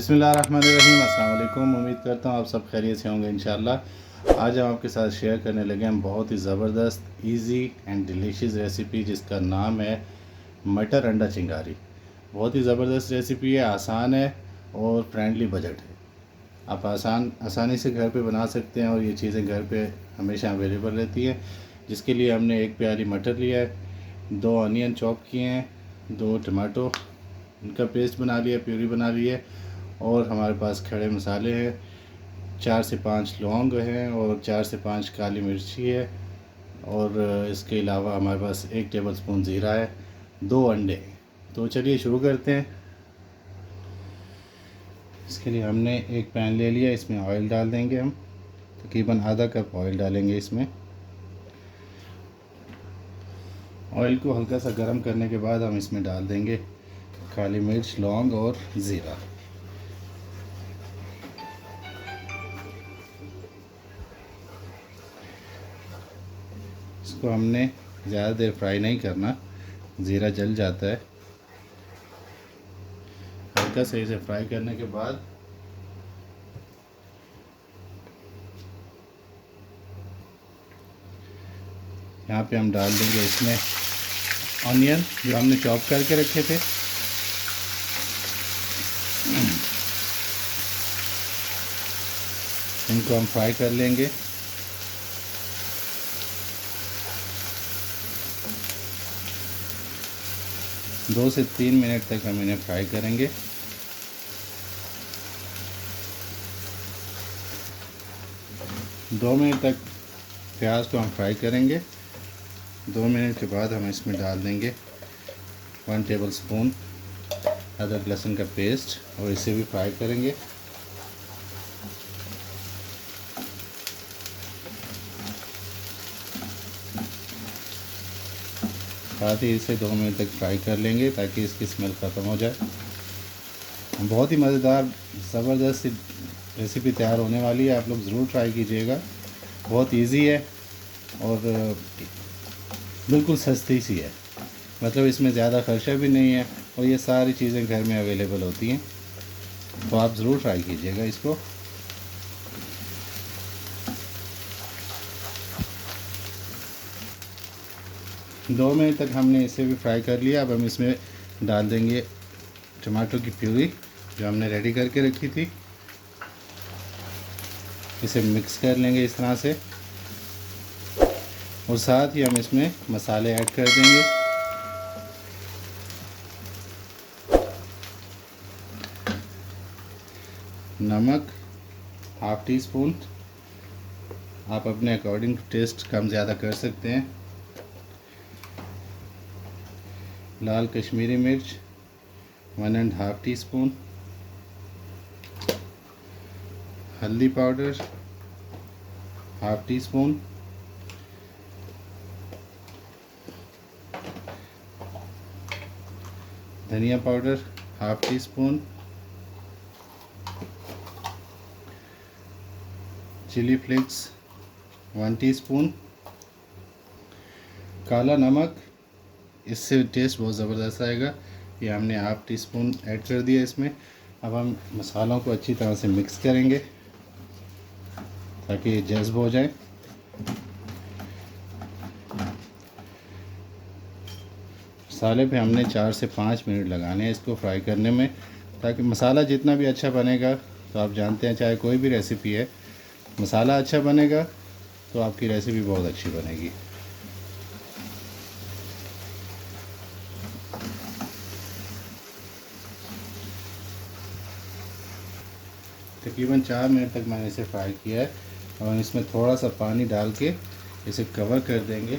बिस्मिल्लाहिर्रहमानिर्रहीम। अस्सलाम वालेकुम। उम्मीद करता हूँ आप सब खैरियत से होंगे इंशाल्लाह। आज हम आपके साथ शेयर करने लगे हैं बहुत ही ज़बरदस्त इजी एंड डिलीशियस रेसिपी जिसका नाम है मटर अंडा चिंगारी। बहुत ही ज़बरदस्त रेसिपी है, आसान है और फ्रेंडली बजट है। आप आसानी से घर पे बना सकते हैं और ये चीज़ें घर पे हमेशा अवेलेबल रहती हैं। जिसके लिए हमने एक प्याली मटर लिया है, 2 अनियन चॉप किए हैं, 2 टमाटो इनका पेस्ट बना लिया, प्यूरी बना ली है, और हमारे पास खड़े मसाले हैं, 4 से 5 लौंग हैं और 4 से 5 काली मिर्ची है, और इसके अलावा हमारे पास 1 टेबलस्पून ज़ीरा है, 2 अंडे हैं। तो चलिए शुरू करते हैं। इसके लिए हमने एक पैन ले लिया, इसमें ऑयल डाल देंगे। हम तकरीबन आधा कप ऑयल डालेंगे इसमें। ऑयल को हल्का सा गर्म करने के बाद हम इसमें डाल देंगे काली मिर्च, लौंग और ज़ीरा। इसको हमने ज़्यादा देर फ्राई नहीं करना, ज़ीरा जल जाता है। हल्का से इसे फ्राई करने के बाद यहाँ पे हम डाल देंगे इसमें ऑनियन जो हमने चॉप करके रखे थे। इनको हम फ्राई कर लेंगे। दो से 3 मिनट तक हम इन्हें फ्राई करेंगे। दो मिनट तक प्याज को हम फ्राई करेंगे। 2 मिनट के बाद हम इसमें डाल देंगे 1 टेबलस्पून अदरक लहसुन का पेस्ट और इसे भी फ्राई करेंगे। साथ ही इसे 2 मिनट तक फ्राई कर लेंगे ताकि इसकी स्मेल ख़त्म हो जाए। बहुत ही मज़ेदार ज़बरदस्त रेसिपी तैयार होने वाली है, आप लोग ज़रूर ट्राई कीजिएगा। बहुत इजी है और बिल्कुल सस्ती सी है, मतलब इसमें ज़्यादा खर्चा भी नहीं है और ये सारी चीज़ें घर में अवेलेबल होती हैं, तो आप ज़रूर ट्राई कीजिएगा इसको। दो मिनट तक हमने इसे भी फ्राई कर लिया। अब हम इसमें डाल देंगे टमाटर की प्यूरी जो हमने रेडी करके रखी थी। इसे मिक्स कर लेंगे इस तरह से, और साथ ही हम इसमें मसाले ऐड कर देंगे। नमक ½ टी स्पून, आप अपने अकॉर्डिंग टेस्ट कम ज़्यादा कर सकते हैं। लाल कश्मीरी मिर्च 1½ टी स्पून, हल्दी पाउडर ½ टी स्पून, धनिया powder ½ teaspoon, chilli flakes 1 teaspoon, काला नमक, इससे टेस्ट बहुत ज़बरदस्त आएगा। ये हमने ½ टी स्पून ऐड कर दिया इसमें। अब हम मसालों को अच्छी तरह से मिक्स करेंगे ताकि ये जज़्ब हो जाए। मसाले पे हमने 4 से 5 मिनट लगाने हैं इसको फ्राई करने में, ताकि मसाला जितना भी अच्छा बनेगा, तो आप जानते हैं चाहे कोई भी रेसिपी है, मसाला अच्छा बनेगा तो आपकी रेसिपी बहुत अच्छी बनेगी। तकरीबन 4 मिनट तक मैंने इसे फ्राई किया है। और हम इसमें थोड़ा सा पानी डाल के इसे कवर कर देंगे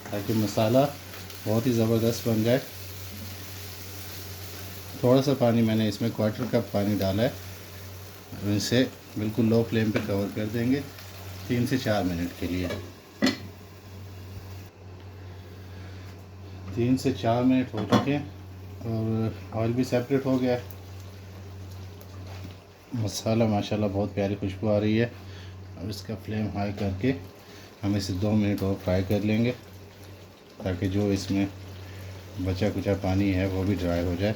ताकि मसाला बहुत ही ज़बरदस्त बन जाए। थोड़ा सा पानी मैंने इसमें 1/4 कप पानी डाला है। और इसे बिल्कुल लो फ्लेम पे कवर कर देंगे 3 से 4 मिनट के लिए। 3 से 4 मिनट हो चुके हैं और ऑयल भी सेपरेट हो गया है। मसाला माशाल्लाह बहुत प्यारी खुशबू आ रही है। अब इसका फ्लेम हाई करके हम इसे 2 मिनट और फ्राई कर लेंगे ताकि जो इसमें बचा कुचा पानी है वो भी ड्राई हो जाए।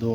2